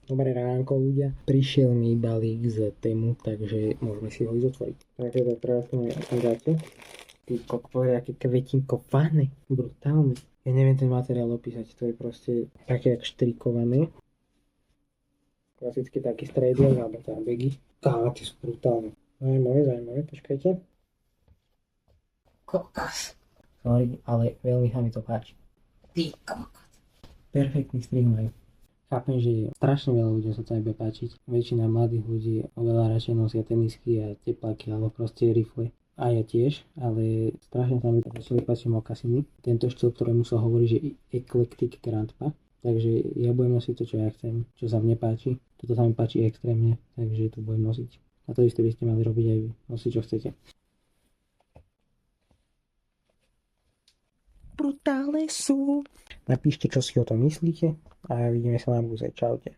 Dobré ránko, ľudia. Prišiel mi balík z Temu, takže môžeme si ho ísť otvoriť. Tak je to krásne, ako dáte. Ty kokos, aké kvetinko fany. Brutálne. Ja neviem ten materiál opísať, to je proste také jak štrikované. Klasicky taký stredok, alebo teda begy. Ty sú brutálne. Zaujímavé, počkajte. Kokos. Sorry, ale veľmi sa mi to páči. Ty kokos. Perfektný strih majú. Chápem, že strašne veľa ľuďom sa to nebude páčiť. Väčšina mladých ľudí oveľa radšej nosia tenisky a tepláky alebo proste rifle. A ja tiež, ale strašne sa mi páči mokasiny. Tento štýl, ktorému sa hovorí, že eclectic grandpa. Takže ja budem nosiť to, čo ja chcem, čo sa mne páči. Toto sa mi páči extrémne, takže to budem nosiť. A to isté by ste mali robiť aj vy. Nosiť, čo chcete. Brutálne sú. Napíšte, čo si o tom myslíte a vidíme sa na budúcej. Čaute.